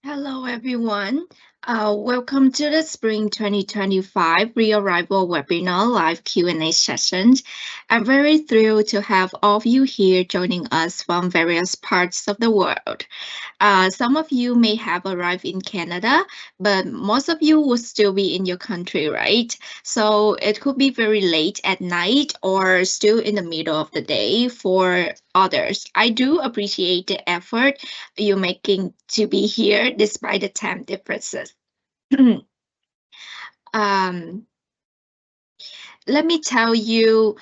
Hello, everyone. Welcome to the Spring 2025 Rearrival Webinar Live Q&A sessions. I'm very thrilled to have all of you here joining us from various parts of the world. Some of you may have arrived in Canada, but most of you will still be in your country, right? So it could be very late at night or still in the middle of the day for others. I do appreciate the effort you're making to be here despite the time differences. um, Let me tell you,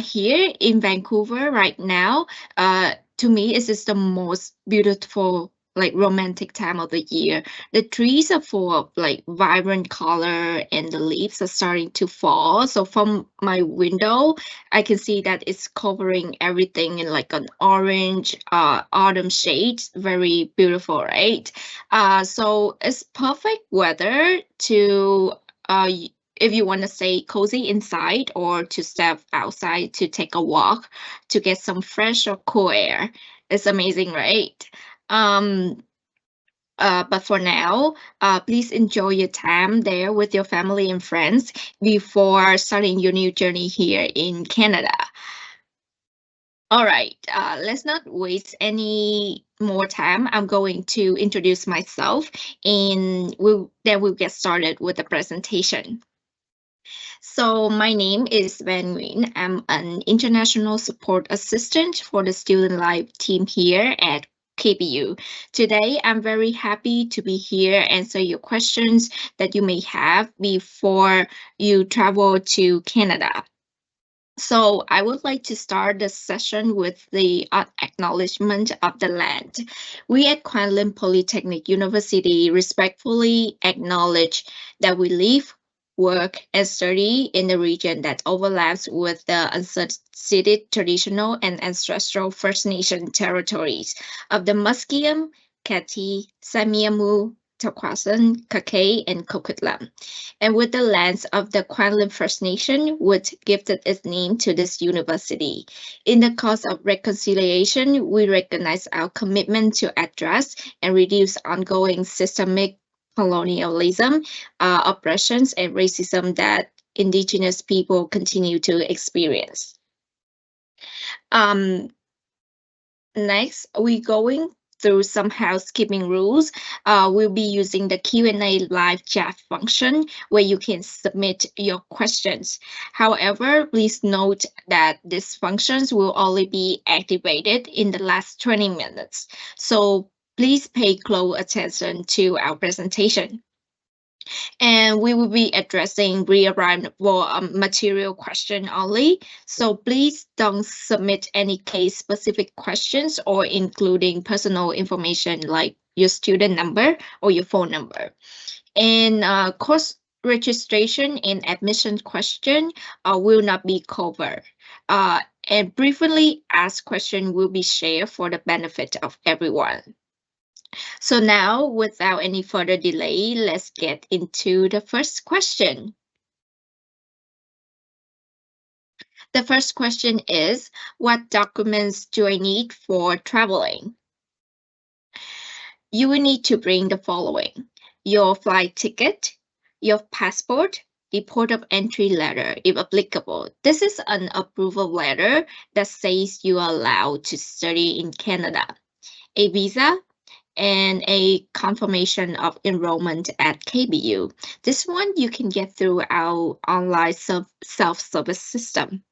here in Vancouver right now, to me, this is the most beautiful, like romantic time of the year. The trees are full of like vibrant color and the leaves are starting to fall. So from my window, I can see that it's covering everything in like an orange, autumn shade. Very beautiful, right? So it's perfect weather to if you want to stay cozy inside or to step outside to take a walk to get some fresh or cool air. It's amazing, right? Um, but for now, please enjoy your time there with your family and friends before starting your new journey here in Canada. All right, let's not waste any more time. I'm going to introduce myself and then we'll get started with the presentation. So my name is Van Nguyen. I'm an international support assistant for the student life team here at KPU. Today, I'm very happy to be here, answer your questions that you may have before you travel to Canada. So I would like to start the session with the acknowledgement of the land. We at Kwantlen Polytechnic University respectfully acknowledge that we live, work, and study in the region that overlaps with the unceded traditional and ancestral First Nation territories of the Musqueam, Katy, Semiahmoo, Taquasan, Kakay, and Coquitlam, and with the lands of the Kwantlen First Nation, which gifted its name to this university. In the cause of reconciliation, we recognize our commitment to address and reduce ongoing systemic colonialism, oppressions, and racism that Indigenous people continue to experience. Um, Next, we're going through some housekeeping rules. We'll be using the Q&A live chat function where you can submit your questions. However, please note that these functions will only be activated in the last 20 minutes. So please pay close attention to our presentation. And we will be addressing rearrivable material question only. So please don't submit any case-specific questions or including personal information like your student number or your phone number. And course registration and admission question will not be covered. And briefly asked question will be shared for the benefit of everyone. So now, without any further delay, let's get into the first question. The first question is, what documents do I need for traveling? You will need to bring the following: your flight ticket, your passport, the port of entry letter, if applicable. This is an approval letter that says you are allowed to study in Canada. A visa, and a confirmation of enrollment at KBU. This one you can get through our online self-service system.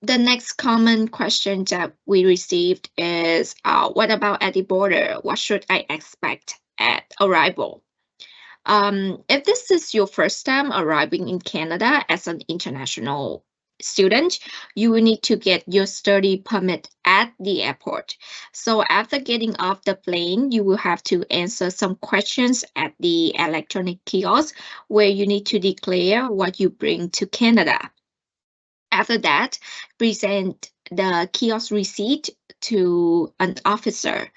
The next common question that we received is, what about at the border? What should I expect at arrival? If this is your first time arriving in Canada as an international student, you will need to get your study permit at the airport. So after getting off the plane, you will have to answer some questions at the electronic kiosk where you need to declare what you bring to Canada. After that, present the kiosk receipt to an officer.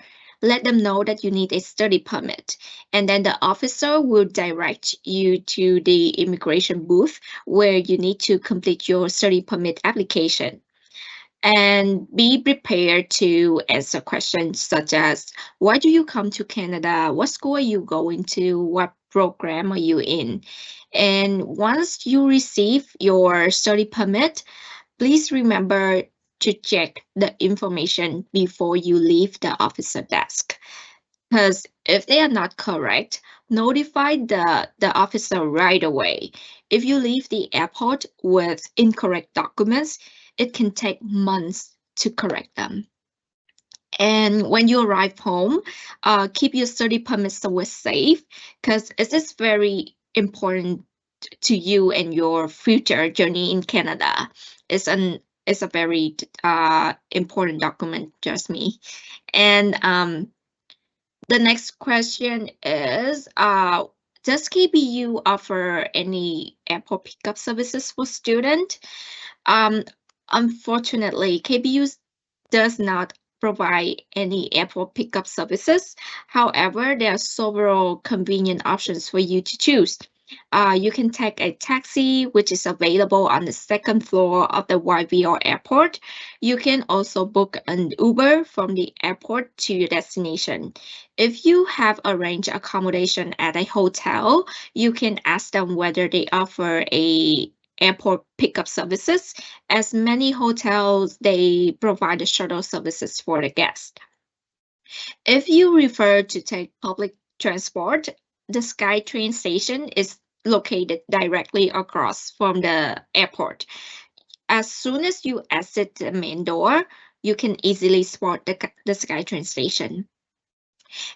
Let them know that you need a study permit, and then the officer will direct you to the immigration booth where you need to complete your study permit application. And be prepared to answer questions such as, why do you come to Canada? What school are you going to? What program are you in? And once you receive your study permit, please remember to check the information before you leave the officer desk. Because if they are not correct, notify the officer right away. If you leave the airport with incorrect documents, it can take months to correct them. And when you arrive home, keep your study permit somewhere safe because it is very important to you and your future journey in Canada. It's a very important document, just me. And the next question is, does KBU offer any airport pickup services for student? Um, Unfortunately, KBU does not provide any airport pickup services. However, there are several convenient options for you to choose. You can take a taxi, which is available on the second floor of the YVR airport. You can also book an Uber from the airport to your destination. If you have arranged accommodation at a hotel, you can ask them whether they offer a airport pickup services, as many hotels they provide the shuttle services for the guest. If you prefer to take public transport, the SkyTrain station is located directly across from the airport. As soon as you exit the main door, you can easily spot the SkyTrain station.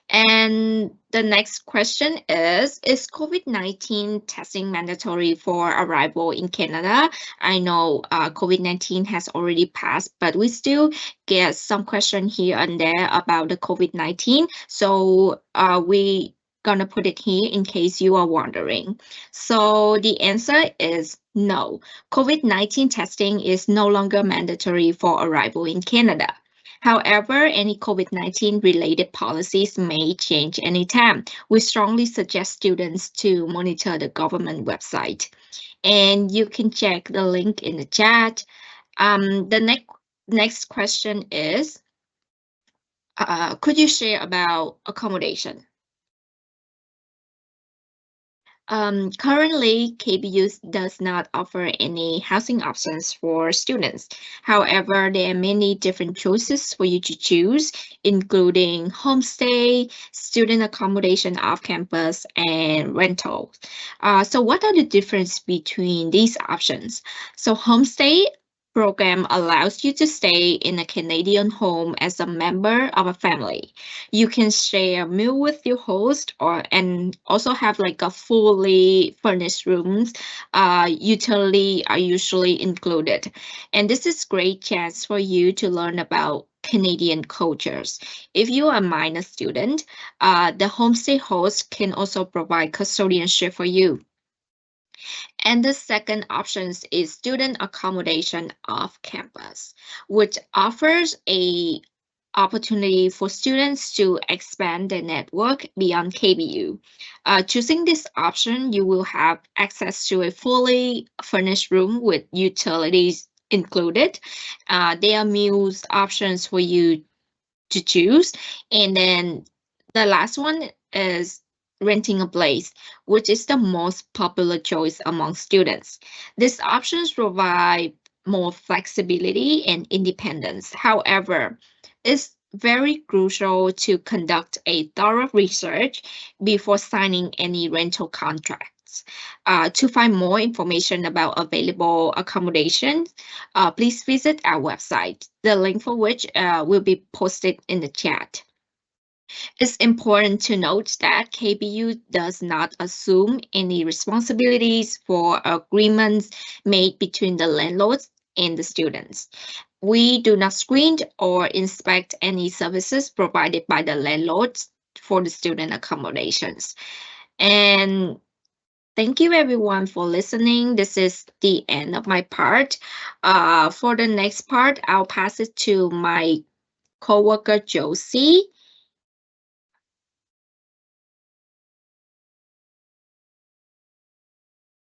And the next question is COVID-19 testing mandatory for arrival in Canada? I know COVID-19 has already passed, but we still get some question here and there about the COVID-19. So we gonna put it here in case you are wondering. So the answer is no. COVID-19 testing is no longer mandatory for arrival in Canada. However, any COVID-19 related policies may change anytime. We strongly suggest students to monitor the government website. And you can check the link in the chat. The next question is, could you share about accommodation? Currently, KBU does not offer any housing options for students. However, there are many different choices for you to choose, including homestay, student accommodation off campus, and rentals. So what are the difference between these options? So homestay program allows you to stay in a Canadian home as a member of a family. You can share a meal with your host and also have like a fully furnished rooms. Utility are usually included. And this is great chance for you to learn about Canadian cultures. If you are a minor student, the homestay host can also provide custodianship for you. And the second option is student accommodation off campus, which offers a opportunity for students to expand their network beyond KBU. Choosing this option, you will have access to a fully furnished room with utilities included. There are meals options for you to choose. And then the last one is renting a place, which is the most popular choice among students. These options provide more flexibility and independence. However, it's very crucial to conduct a thorough research before signing any rental contracts. To find more information about available accommodations, please visit our website, the link for which will be posted in the chat. It's important to note that KBU does not assume any responsibilities for agreements made between the landlords and the students. We do not screen or inspect any services provided by the landlords for the student accommodations. And thank you everyone for listening. This is the end of my part. For the next part, I'll pass it to my coworker Josie.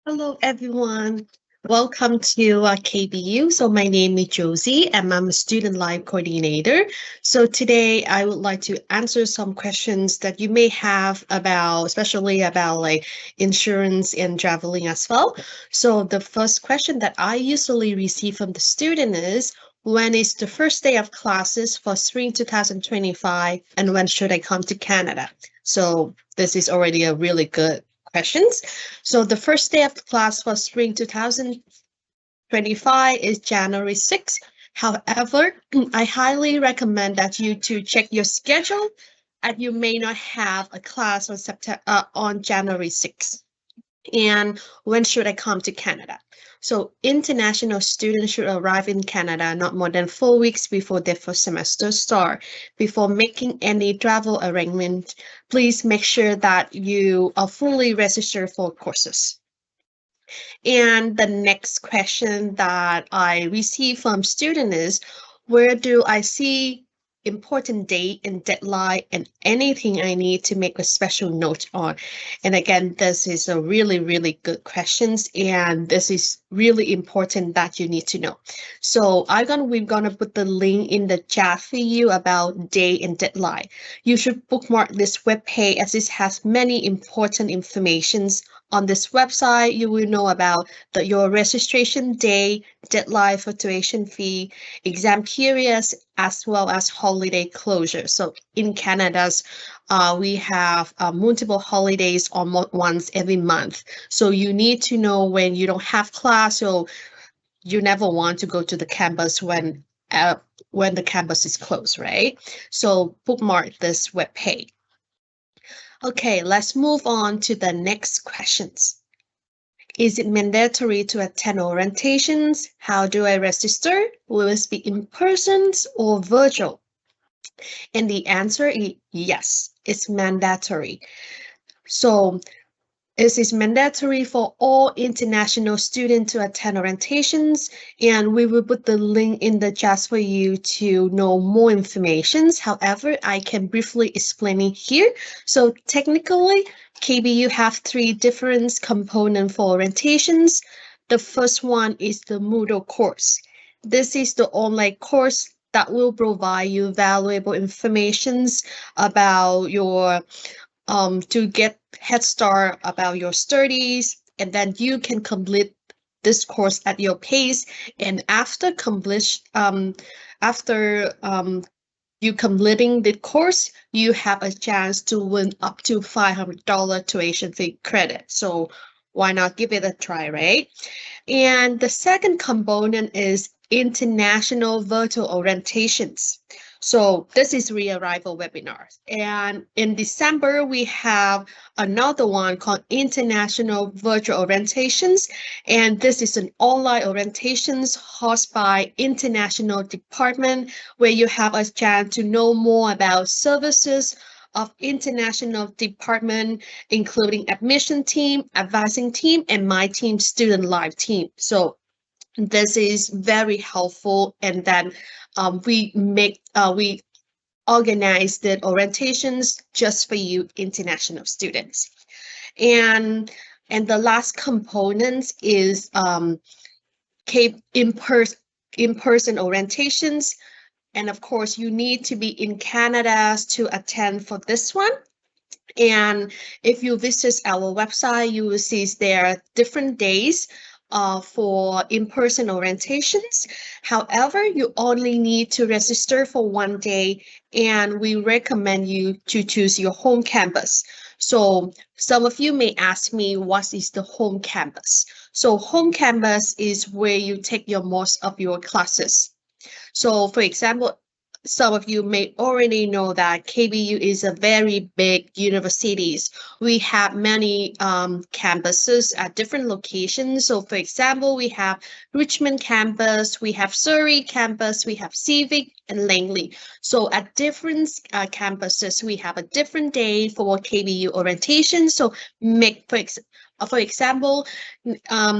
Hello, everyone. Welcome to KBU. So my name is Josie and I'm a student life coordinator. So today I would like to answer some questions that you may have about, especially about like insurance and traveling as well. So the first question that I usually receive from the student is, when is the first day of classes for spring 2025 and when should I come to Canada? So this is already a really good questions. So the first day of class for spring 2025 is January 6th. However, I highly recommend that you to check your schedule and you may not have a class on on January 6th. And when should I come to Canada? So international students should arrive in Canada not more than 4 weeks before their first semester start. Before making any travel arrangement, please make sure that you are fully registered for courses. And the next question that I receive from students is, where do I see important date and deadline and anything I need to make a special note on? And again, this is a really, really good questions, and this is really important that you need to know. So we're gonna put the link in the chat for you about date and deadline. You should bookmark this web page as it has many important informations. On this website, you will know about your registration day, deadline for tuition fee, exam periods, as well as holiday closure. So in Canada's, we have multiple holidays almost once every month. So you need to know when you don't have class, so you never want to go to the campus when the campus is closed, right? So bookmark this web page. Okay, let's move on to the next questions. Is it mandatory to attend orientations? How do I register? Will it be in person or virtual? And the answer is yes, it's mandatory. So it is mandatory for all international students to attend orientations, and we will put the link in the chat for you to know more information. However, I can briefly explain it here. So technically, KBU have three different components for orientations. The first one is the Moodle course. This is the online course that will provide you valuable information about your to get head start about your studies, and then you can complete this course at your pace. And after you completing the course, you have a chance to win up to $500 tuition fee credit. So why not give it a try, right? And the second component is international virtual orientations. So this is re-arrival webinars. And in December, we have another one called International Virtual Orientations. And this is an online orientations hosted by International Department, where you have a chance to know more about services of international department, including admission team, advising team, and my team, student life team. So this is very helpful, and then we organize the orientations just for you international students. And the last component is in-person orientations. And of course, you need to be in Canada to attend for this one. And if you visit our website, you will see there are different days for in-person orientations. However, you only need to register for one day, and we recommend you to choose your home campus. So some of you may ask me, what is the home campus? So home campus is where you take most of your classes. So for example, some of you may already know that KBU is a very big university. We have many campuses at different locations. So for example, we have Richmond campus, we have Surrey campus, we have Civic and Langley. So at different campuses, we have a different day for KBU orientation. So for example,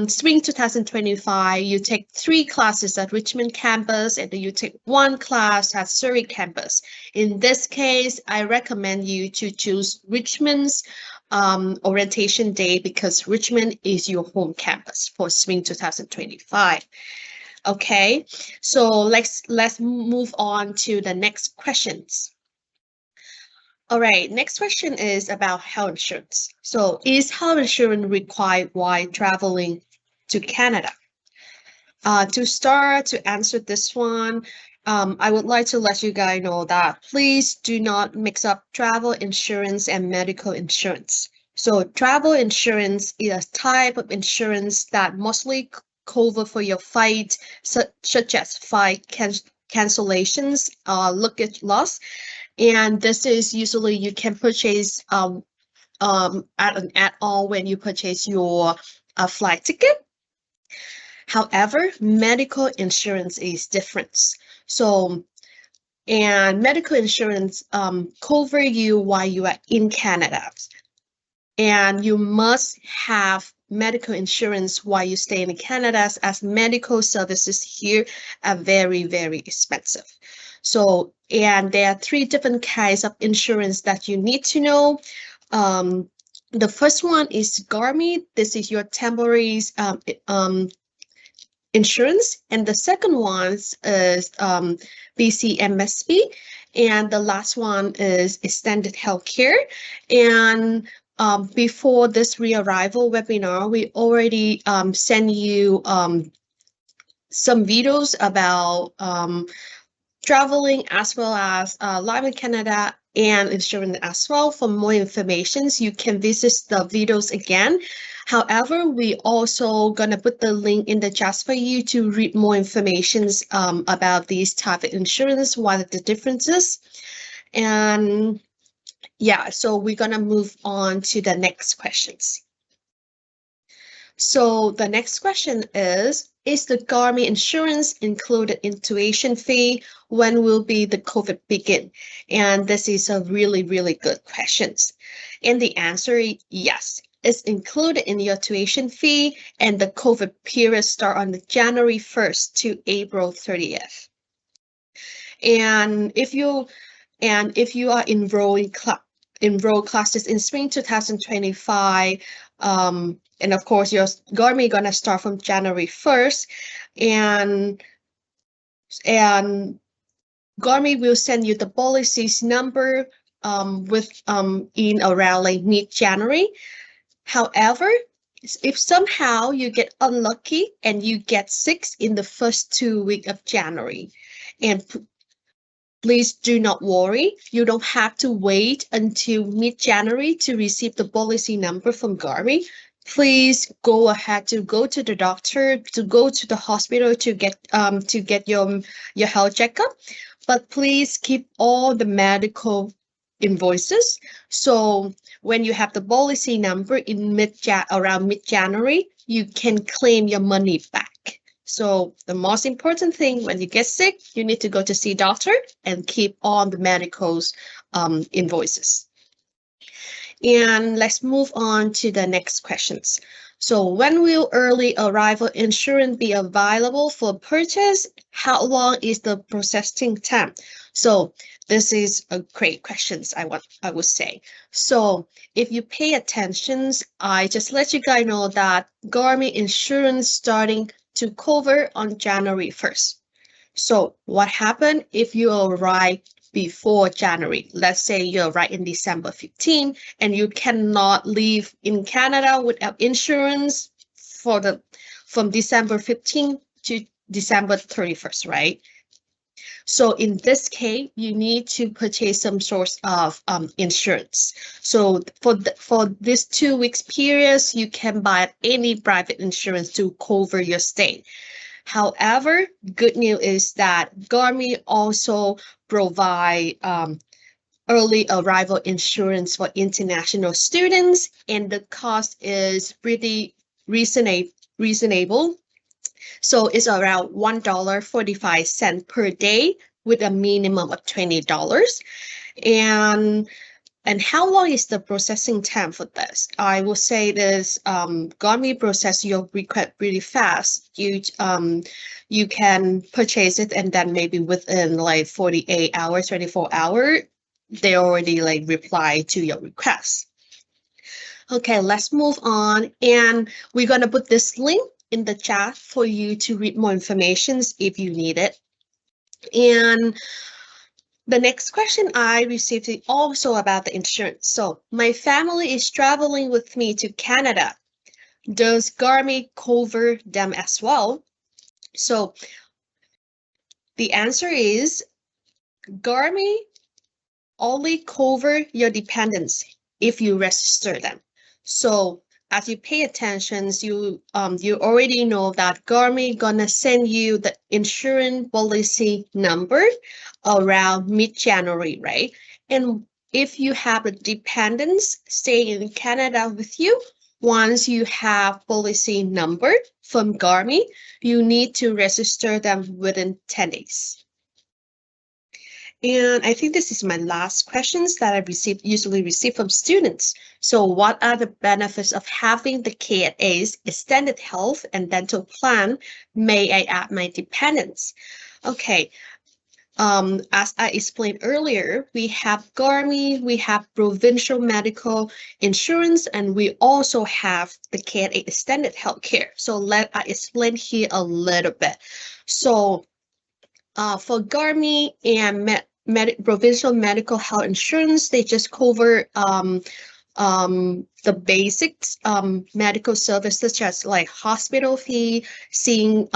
spring 2025, you take 3 classes at Richmond campus and then you take 1 class at Surrey campus. In this case, I recommend you to choose Richmond's orientation day because Richmond is your home campus for Spring 2025. Okay, so let's move on to the next questions. All right, next question is about health insurance. So, is health insurance required while traveling to Canada? To answer this one, I would like to let you guys know that please do not mix up travel insurance and medical insurance. So, travel insurance is a type of insurance that mostly cover for your flight, such as flight cancellations, luggage loss, and this is usually you can purchase at an add-on when you purchase your flight ticket. However, medical insurance is different. So, and medical insurance cover you while you are in Canada. And you must have medical insurance while you stay in Canada, as medical services here are very, very expensive. So, and there are 3 different kinds of insurance that you need to know. The first one is GARMI. This is your temporary insurance, and the second one is BCMSB, and the last one is Extended Healthcare. And before this re-arrival webinar, we already sent you some videos about traveling as well as live in Canada and insurance as well. For more information, you can visit the videos again. However, we also gonna put the link in the chat for you to read more information about these type of insurance, what are the differences. And yeah, so we're gonna move on to the next questions. So the next question is the GARMI insurance included in tuition fee? When will be the COVID begin? And this is a really, really good question. And the answer is yes. It's included in your tuition fee, and the COVID period start on January 1st to April 30th. And if you are enrolled classes in spring 2025, and of course your GARMI gonna start from January 1st, and GARMI will send you the policies number in around like mid-January. However, if somehow you get unlucky and you get sick in the first 2 weeks of January, and please do not worry. You don't have to wait until mid-January to receive the policy number from GARMI. Please go ahead to go to the doctor, to go to the hospital to get your health checkup. But please keep all the medical invoices. So when you have the policy number in around mid-January, you can claim your money back. So the most important thing, when you get sick, you need to go to see doctor and keep all the medicals invoices. And let's move on to the next questions. So when will early arrival insurance be available for purchase? How long is the processing time? So this is a great question, I would say. So if you pay attention, I just let you guys know that GARMI insurance starting to cover on January 1st. So what happened if you arrive before January? Let's say you arrive in December 15 and you cannot leave in Canada without insurance from December 15 to December 31st, right? So in this case, you need to purchase some sort of insurance. So for this 2 weeks period, you can buy any private insurance to cover your stay. However, good news is that GARMI also provide early arrival insurance for international students, and the cost is pretty reasonable. So it's around $1.45 per day with a minimum of $20. And how long is the processing time for this? I will say this, GARMI process your request really fast. You can purchase it and then maybe within like 48 hours, 24 hours, they already like reply to your request. Okay, let's move on. And we're going to put this link in the chat for you to read more information if you need it. And the next question I received is also about the insurance. So my family is traveling with me to Canada. Does Garmin cover them as well? So the answer is Garmin only cover your dependents if you register them. So as you pay attention, you already know that Garmin gonna send you the insurance policy number around mid-January, right? And if you have a dependents staying in Canada with you, once you have policy number from Garmin, you need to register them within 10 days. And I think this is my last questions that I usually receive from students. So what are the benefits of having the KSA's Extended Health and Dental Plan? May I add my dependents? Okay, as I explained earlier, we have Garmin, we have provincial medical insurance, and we also have the KSA Extended Healthcare. So let I explain here a little bit. So for Garmin and provincial medical health insurance, they just cover the basics medical services such as like hospital fee, seeing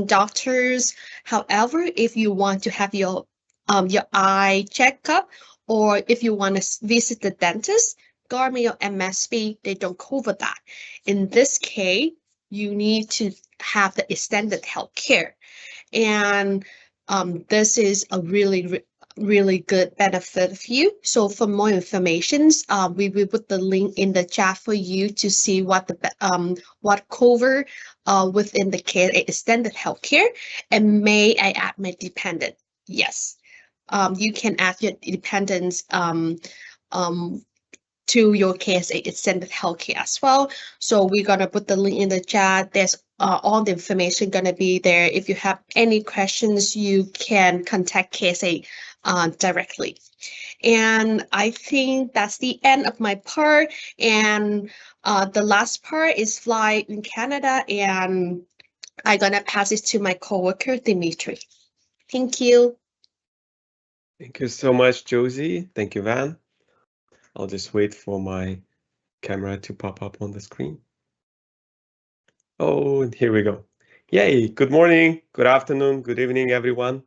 doctors. However, if you want to have your eye checkup, or if you want to visit the dentist, Garmin or MSP, they don't cover that. In this case, you need to have the extended health care. And this is a really good benefit of you. So for more information, we will put the link in the chat for you to see what cover within the KSA Extended Healthcare. And may I add my dependent? Yes, you can add your dependents to your KSA Extended Healthcare as well. So we're gonna put the link in the chat. There's all the information gonna be there. If you have any questions, you can contact KSA directly. And I think that's the end of my part. And the last part is fly in Canada, and I'm gonna pass it to my coworker, Dimitri. Thank you. Thank you so much, Josie. Thank you, Van. I'll just wait for my camera to pop up on the screen. Oh, and here we go. Yay, good morning, good afternoon, good evening, everyone.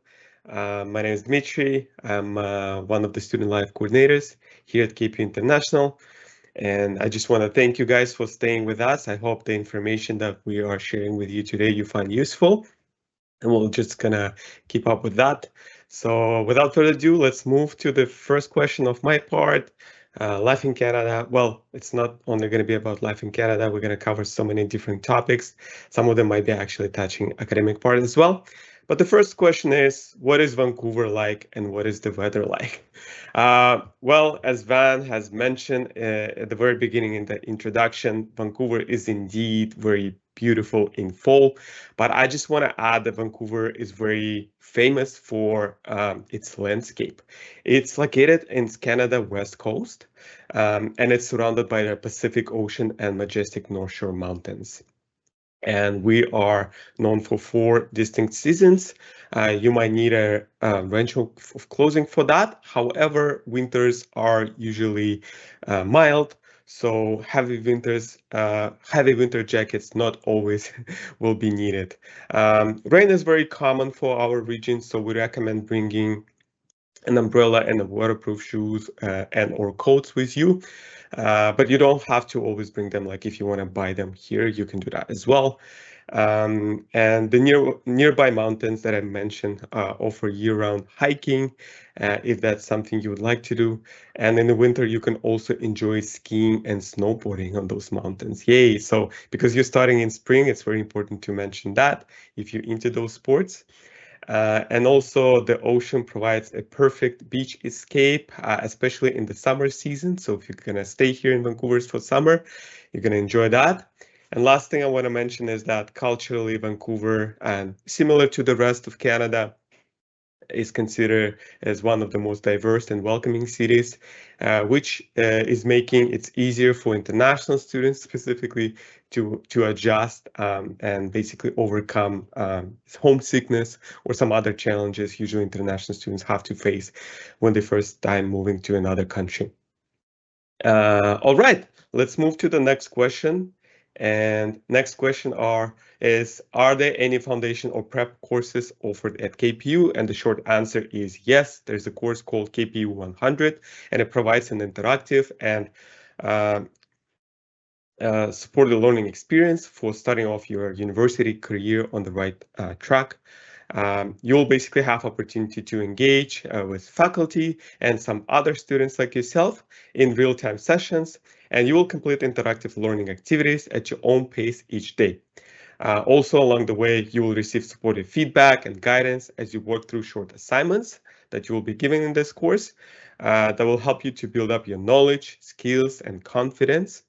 My name is Dmitry. I'm one of the student life coordinators here at KPU International. And I just want to thank you guys for staying with us. I hope the information that we are sharing with you today you find useful. And we're just gonna keep up with that. So without further ado, let's move to the first question of my part. Life in Canada. Well, it's not only going to be about life in Canada. We're going to cover so many different topics. Some of them might be actually touching academic part as well. But the first question is, what is Vancouver like and what is the weather like? Well, as Van has mentioned at the very beginning in the introduction, Vancouver is indeed very beautiful in fall. But I just want to add that Vancouver is very famous for its landscape. It's located in Canada West Coast, and it's surrounded by the Pacific Ocean and majestic North Shore Mountains. And we are known for 4 distinct seasons. You might need a range of clothing for that. However, winters are usually mild, so heavy winter jackets not always will be needed. Rain is very common for our region, so we recommend bringing an umbrella and a waterproof shoes and or coats with you. But you don't have to always bring them. Like if you want to buy them here, you can do that as well. And the nearby mountains that I mentioned offer year-round hiking if that's something you would like to do. And in the winter, you can also enjoy skiing and snowboarding on those mountains. Yay! So because you're starting in spring, it's very important to mention that if you're into those sports. And also the ocean provides a perfect beach escape, especially in the summer season. So if you're gonna stay here in Vancouver for summer, you're gonna enjoy that. And last thing I want to mention is that culturally Vancouver, and similar to the rest of Canada, is considered as one of the most diverse and welcoming cities, which is making it easier for international students specifically to adjust and basically overcome homesickness or some other challenges usually international students have to face when they first time moving to another country. All right, let's move to the next question. And next question are there any foundation or prep courses offered at KPU? And the short answer is yes. There's a course called KPU 100, and it provides an interactive and supported learning experience for starting off your university career on the right track. You'll basically have opportunity to engage with faculty and some other students like yourself in real-time sessions, and you will complete interactive learning activities at your own pace each day. Also, along the way, you will receive supportive feedback and guidance as you work through short assignments that you will be given in this course that will help you to build up your knowledge, skills, and confidence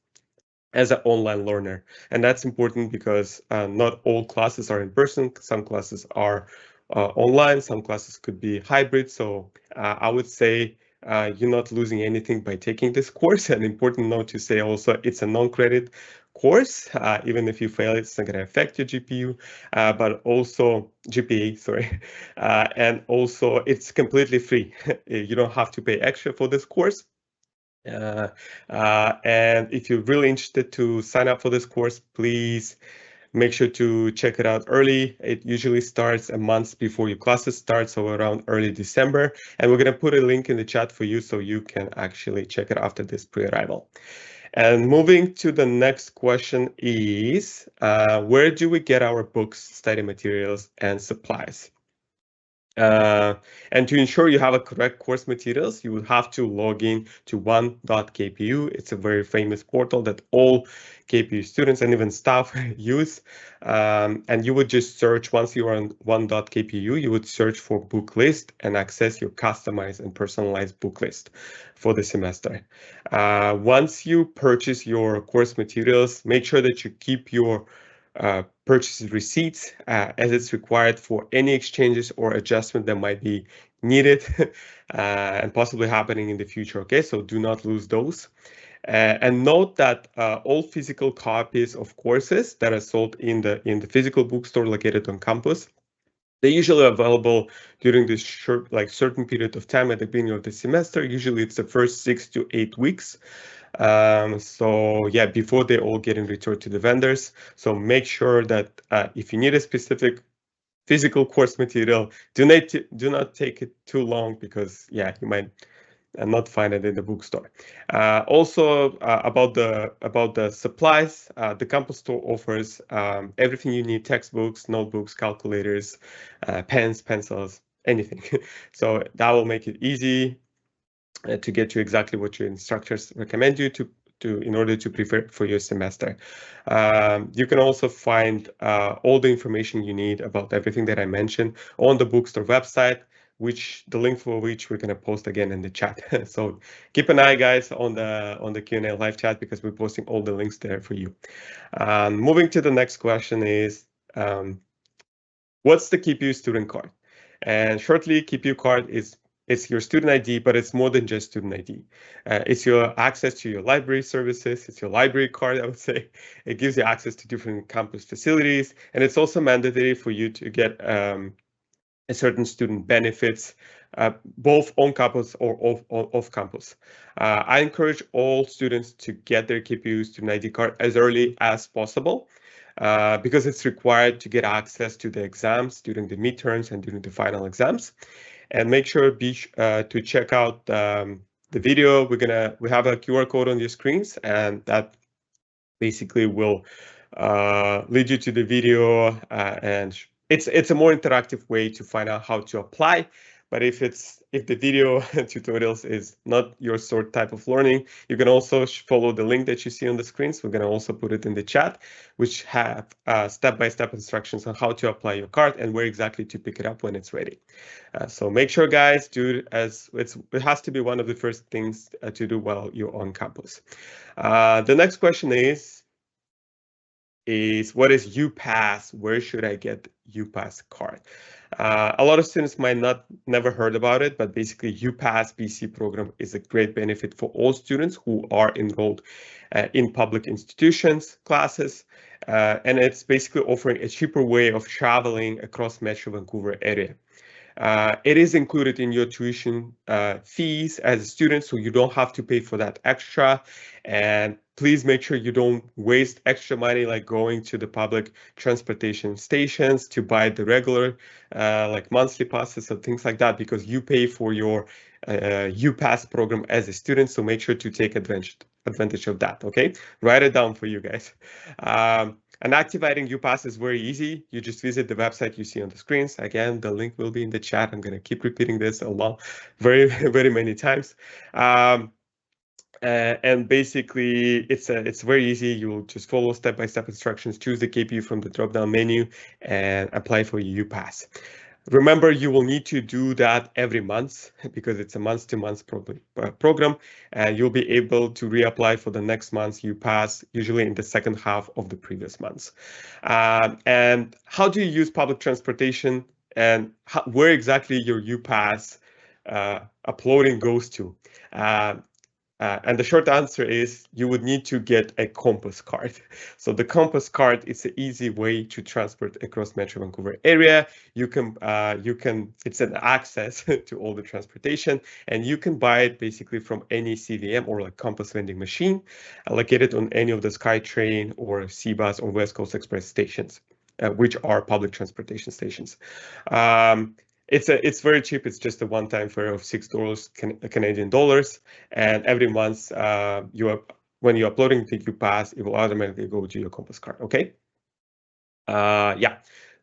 as an online learner. And that's important because not all classes are in person. Some classes are online, some classes could be hybrid. So I would say you're not losing anything by taking this course. An important note to say also, it's a non-credit course. Even if you fail, it's not going to affect your GPU, but also GPA, sorry. And also it's completely free. You don't have to pay extra for this course. And if you're really interested to sign up for this course, please make sure to check it out early. It usually starts a month before your classes start, so around early December. And we're going to put a link in the chat for you so you can actually check it after this pre-arrival. And moving to the next question is, where do we get our books, study materials, and supplies? And to ensure you have a correct course materials, you will have to log in to one.kpu. It's a very famous portal that all KPU students and even staff use. And you would just search, once you are on one.kpu, you would search for book list and access your customized and personalized book list for the semester. Once you purchase your course materials, make sure that you keep your purchase receipts as it's required for any exchanges or adjustment that might be needed and possibly happening in the future. Okay, so do not lose those. And note that all physical copies of courses that are sold in the physical bookstore located on campus, they're usually available during this short, like certain period of time at the beginning of the semester. Usually it's the first 6 to 8 weeks. So yeah, before they all get in returned to the vendors. So make sure that if you need a specific physical course material, do not take it too long because yeah, you might not find it in the bookstore. Also about the supplies, the campus store offers everything you need: textbooks, notebooks, calculators, pens, pencils, anything. So that will make it easy to get you exactly what your instructors recommend you to in order to prepare for your semester. You can also find all the information you need about everything that I mentioned on the bookstore website, which the link for which we're going to post again in the chat. So keep an eye, guys, on the Q&A live chat because we're posting all the links there for you. Moving to the next question is, what's the KPU student card? And shortly, KPU card it's your student ID, but it's more than just student ID. It's your access to your library services. It's your library card, I would say. It gives you access to different campus facilities, and it's also mandatory for you to get a certain student benefits, both on campus or off campus. I encourage all students to get their KPU student ID card as early as possible. Because it's required to get access to the exams during the midterms and during the final exams. And make sure to check out the video. We have a QR code on your screens, and that basically will lead you to the video, and it's a more interactive way to find out how to apply. But if the video tutorials is not your sort type of learning, you can also follow the link that you see on the screens. We're going to also put it in the chat, which have step-by-step instructions on how to apply your card and where exactly to pick it up when it's ready. So make sure, guys, do it as it has to be one of the first things to do while you're on campus. The next question is, is what is UPass? Where should I get UPass card? A lot of students might never heard about it, but basically UPass BC program is a great benefit for all students who are enrolled in public institutions classes. And it's basically offering a cheaper way of traveling across Metro Vancouver area. It is included in your tuition fees as a student, so you don't have to pay for that extra. And please make sure you don't waste extra money like going to the public transportation stations to buy the regular like monthly passes and things like that, because you pay for your UPass program as a student. So make sure to take advantage of that. Okay, write it down for you guys. And activating UPass is very easy. You just visit the website you see on the screens. Again, the link will be in the chat. I'm going to keep repeating this very many times. And basically, it's very easy. You'll just follow step-by-step instructions, choose the KPU from the drop-down menu, and apply for your UPass. Remember, you will need to do that every month because it's a month-to-month program, and you'll be able to reapply for the next month's UPass, usually in the second half of the previous months. And how do you use public transportation, and where exactly your UPass uploading goes to? And the short answer is you would need to get a Compass card. So the Compass card is an easy way to transport across Metro Vancouver area. It's an access to all the transportation, and you can buy it basically from any CVM or like Compass vending machine located on any of the SkyTrain or CBus or West Coast Express stations, which are public transportation stations. It's very cheap. It's just a one-time fare of $6 Canadian dollars, and every month when you're uploading the UPass, it will automatically go to your Compass card. Okay. Yeah.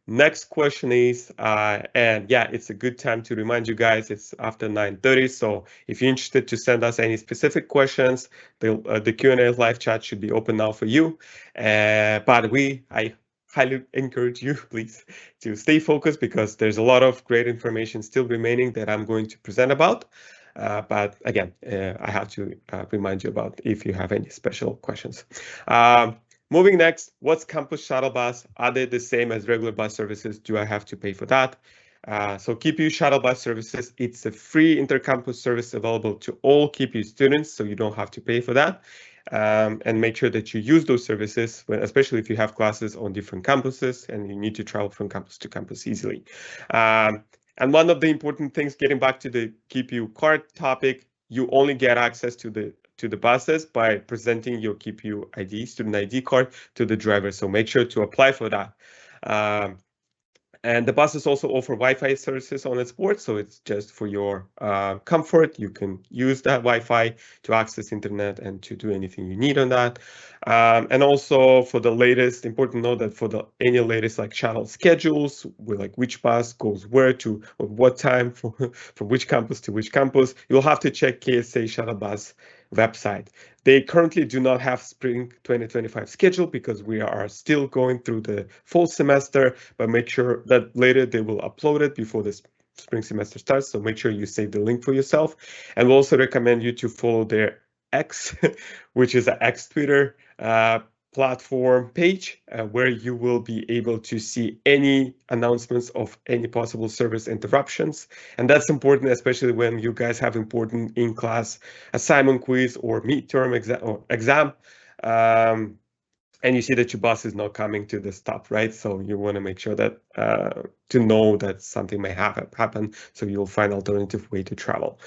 Next question is, and yeah, it's a good time to remind you guys, it's after 9:30. So if you're interested to send us any specific questions, the Q&A live chat should be open now for you. But I highly encourage you, please, to stay focused because there's a lot of great information still remaining that I'm going to present about. But again, I have to remind you about if you have any special questions. Moving next, what's Campus Shuttle Bus? Are they the same as regular bus services? Do I have to pay for that? So QPU Shuttle Bus services, it's a free intercampus service available to all QPU students, so you don't have to pay for that. And make sure that you use those services, especially if you have classes on different campuses and you need to travel from campus to campus easily. And one of the important things, getting back to the QPU card topic, you only get access to the buses by presenting your QPU ID, student ID card to the driver. So make sure to apply for that. And the buses also offer Wi-Fi services on its board, so it's just for your comfort. You can use that Wi-Fi to access internet and to do anything you need on that. And also for the latest, important note that for any latest like shuttle schedules, with like which bus goes where to what time from which campus to which campus, you'll have to check KSA Shuttle Bus website. They currently do not have spring 2025 schedule because we are still going through the fall semester, but make sure that later they will upload it before the spring semester starts. So make sure you save the link for yourself. And we'll also recommend you to follow their X, which is an X Twitter platform page where you will be able to see any announcements of any possible service interruptions. And that's important, especially when you guys have important in-class assignment quiz or midterm exam. And you see that your bus is not coming to the stop, right? So you want to make sure that to know that something may happen, so you'll find alternative way to travel.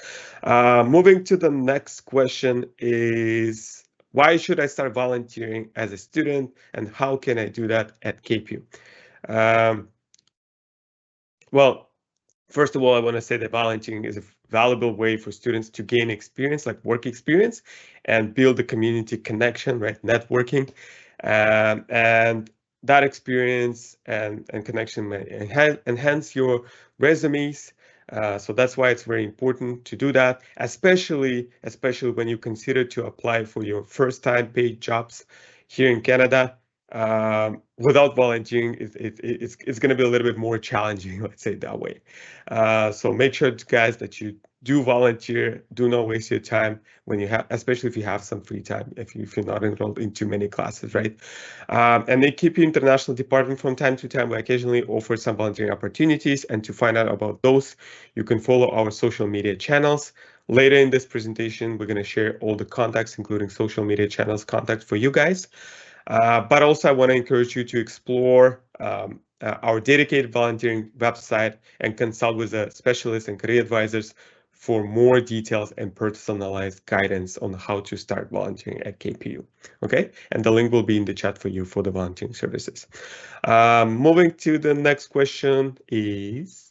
Moving to the next question is, why should I start volunteering as a student, and how can I do that at KPU? Well, first of all, I want to say that volunteering is a valuable way for students to gain experience, like work experience, and build a community connection, right? Networking. And that experience and connection may enhance your resumes. So that's why it's very important to do that, especially when you consider to apply for your first time paid jobs here in Canada. Without volunteering, it's going to be a little bit more challenging, let's say it that way. So make sure, guys, that you do volunteer. Do not waste your time when you have, especially if you have some free time, if you're not enrolled in too many classes, right? And the KPU International Department from time to time will occasionally offer some volunteering opportunities. And to find out about those, you can follow our social media channels. Later in this presentation, we're going to share all the contacts, including social media channels contact for you guys. But also, I want to encourage you to explore our dedicated volunteering website and consult with the specialists and career advisors for more details and personalized guidance on how to start volunteering at KPU. Okay, and the link will be in the chat for you for the volunteering services. Moving to the next question is,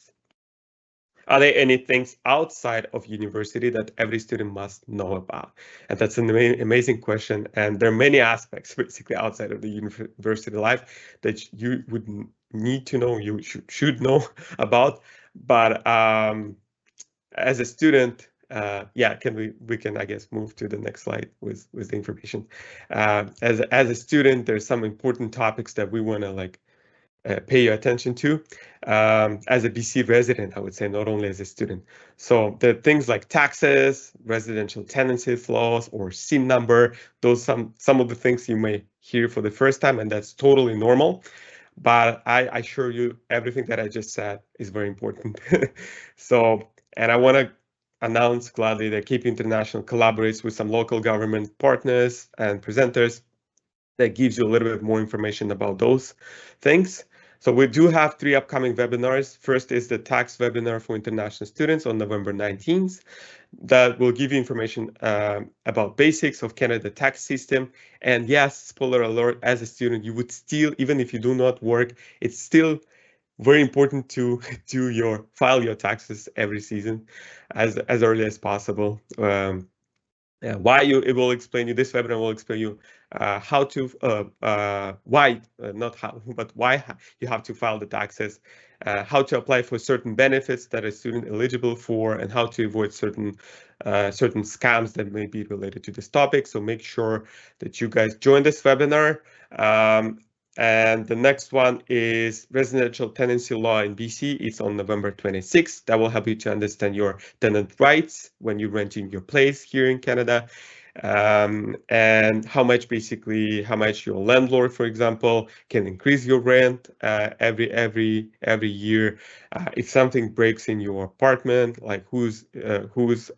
are there any things outside of university that every student must know about? And that's an amazing question. And there are many aspects basically outside of the university life that you would need to know, you should know about. But as a student, yeah, we can, I guess, move to the next slide with the information. As a student, there's some important topics that we want to pay your attention to as a BC resident, I would say, not only as a student. So the things like taxes, residential tenancy laws, or SIN number, those some of the things you may hear for the first time, and that's totally normal. But I assure you, everything that I just said is very important. So, and I want to announce gladly that KPU International collaborates with some local government partners and presenters that gives you a little bit more information about those things. So we do have 3 upcoming webinars. First is the tax webinar for international students on November 19th. That will give you information about basics of Canada tax system. And yes, spoiler alert, as a student, you would still, even if you do not work, it's still very important to file your taxes every season as early as possible. It will explain you, this webinar will explain you how to, why, not how, but why you have to file the taxes, how to apply for certain benefits that a student eligible for, and how to avoid certain scams that may be related to this topic. So make sure that you guys join this webinar. And the next one is residential tenancy law in BC. It's on November 26th. That will help you to understand your tenant rights when you're renting your place here in Canada. And how much your landlord, for example, can increase your rent every year. If something breaks in your apartment, like who's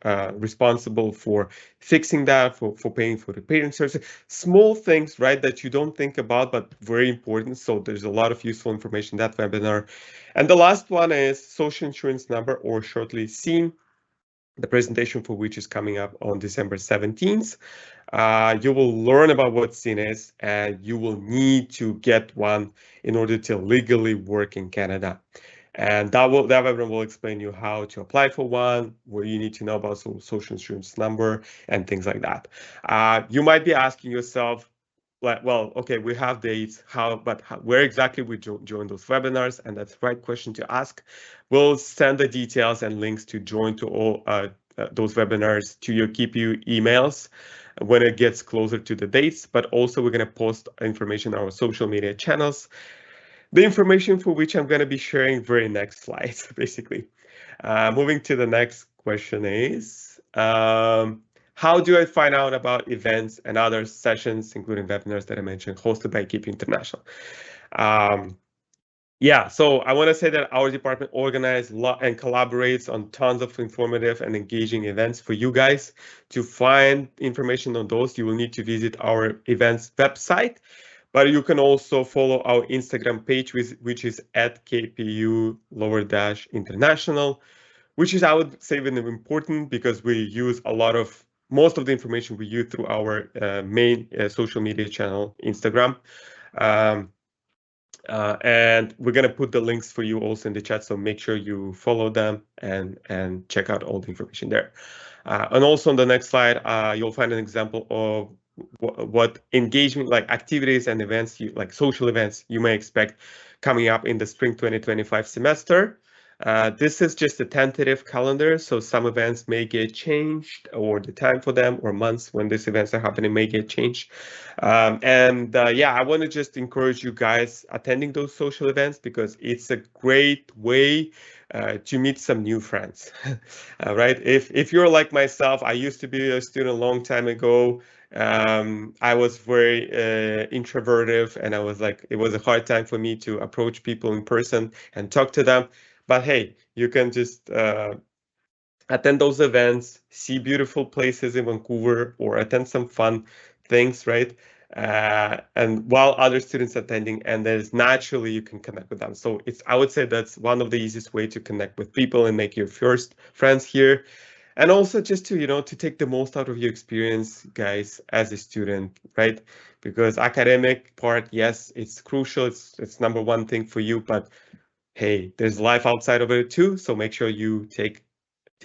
responsible for fixing that, for paying for repairing services, small things, right, that you don't think about, but very important. So there's a lot of useful information in that webinar. And the last one is social insurance number, or shortly SIN, the presentation for which is coming up on December 17th. You will learn about what SIN is, and you will need to get one in order to legally work in Canada. And that webinar will explain you how to apply for one, what you need to know about social insurance number, and things like that. You might be asking yourself, well, okay, we have dates, where exactly we join those webinars? And that's the right question to ask. We'll send the details and links to join to all those webinars to your KPU emails when it gets closer to the dates, but also we're going to post information on our social media channels, the information for which I'm going to be sharing very next slides, basically. Moving to the next question is, how do I find out about events and other sessions, including webinars that I mentioned, hosted by KPU International? Yeah, so I want to say that our department organizes and collaborates on tons of informative and engaging events for you guys. To find information on those, you will need to visit our events website, but you can also follow our Instagram page, which is at KPU_International, which is, I would say, very important because we use most of the information we use through our main social media channel, Instagram. And we're going to put the links for you also in the chat, so make sure you follow them and check out all the information there. And also on the next slide, you'll find an example of what engagement, like activities and events, like social events, you may expect coming up in the spring 2025 semester. This is just a tentative calendar, so some events may get changed, or the time for them or months when these events are happening may get changed. Yeah, I want to just encourage you guys attending those social events because it's a great way to meet some new friends. Right? If you're like myself, I used to be a student a long time ago. I was very introverted, and I was like, it was a hard time for me to approach people in person and talk to them. But hey, you can just attend those events, see beautiful places in Vancouver, or attend some fun things, right? And while other students attending, and there's naturally you can connect with them. So I would say that's one of the easiest way to connect with people and make your first friends here. And also just to, to take the most out of your experience, guys, as a student, right? Because academic part, yes, it's crucial. It's number one thing for you, but hey, there's life outside of it too. So make sure you take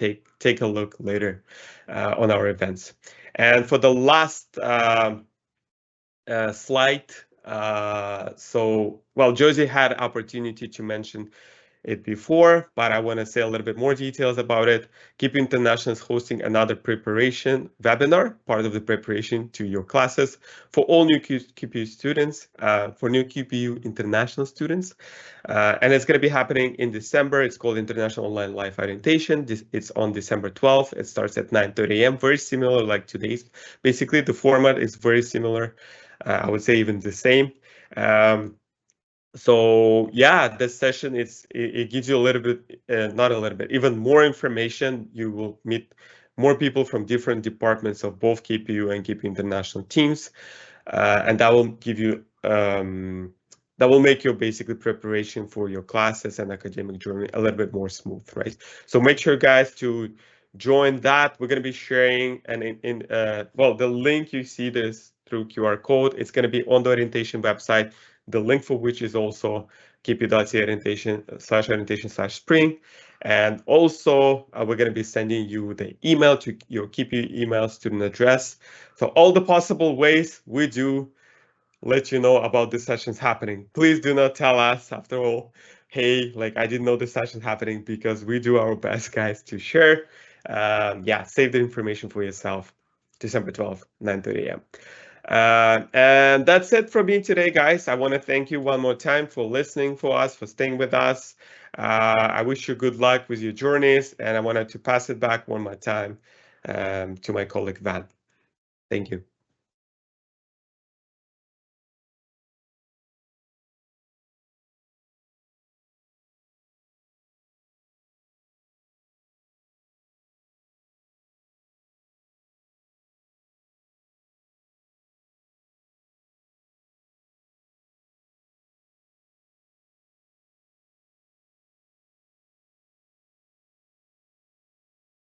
a look later on our events. And for the last slide, Josie had opportunity to mention it before, but I want to say a little bit more details about it. QPU International is hosting another preparation webinar, part of the preparation to your classes for all new QPU students, for new QPU International students. And it's going to be happening in December. It's called International Online Live Orientation. It's on December 12th. It starts at 9:30 a.m. Very similar like today's. Basically, the format is very similar. I would say even the same. So yeah, this session it gives you a little bit, not a little bit, even more information. You will meet more people from different departments of both KPU and KPU International teams, and that will give you that will make your basically preparation for your classes and academic journey a little bit more smooth, right? So make sure, guys, to join that. We're going to be sharing the link you see this through QR code. It's going to be on the orientation website. The link for which is also kpu.ca orientation/spring. And also, we're going to be sending you the email to your KPU email student address. So all the possible ways we do let you know about the sessions happening. Please do not tell us, after all, hey, like I didn't know the session's happening, because we do our best, guys, to share. Yeah, save the information for yourself. December 12th, 9:30 a.m. And that's it from me today, guys. I want to thank you one more time for listening for us, for staying with us. I wish you good luck with your journeys, and I wanted to pass it back one more time to my colleague, Van. Thank you.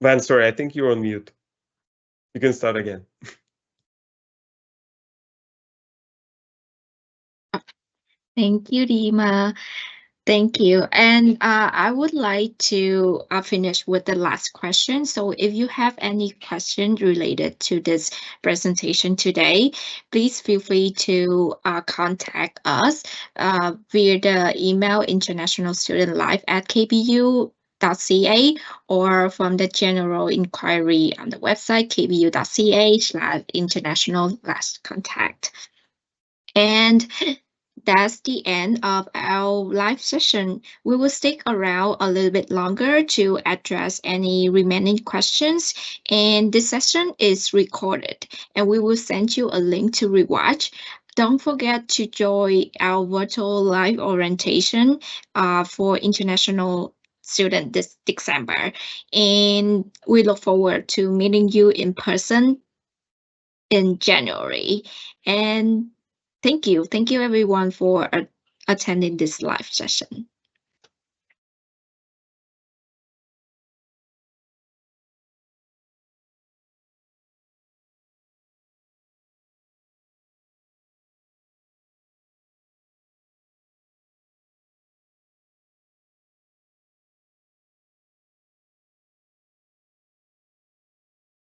Van, sorry, I think you're on mute. You can start again. Thank you, Dima. Thank you. And I would like to finish with the last question. So if you have any questions related to this presentation today, please feel free to contact us via the email internationalstudentlife@kpu.ca, or from the general inquiry on the website kpu.ca/international-contact. And that's the end of our live session. We will stick around a little bit longer to address any remaining questions. And this session is recorded, and we will send you a link to rewatch. Don't forget to join our virtual live orientation for international student this December. And we look forward to meeting you in person in January. And thank you. Thank you, everyone, for attending this live session.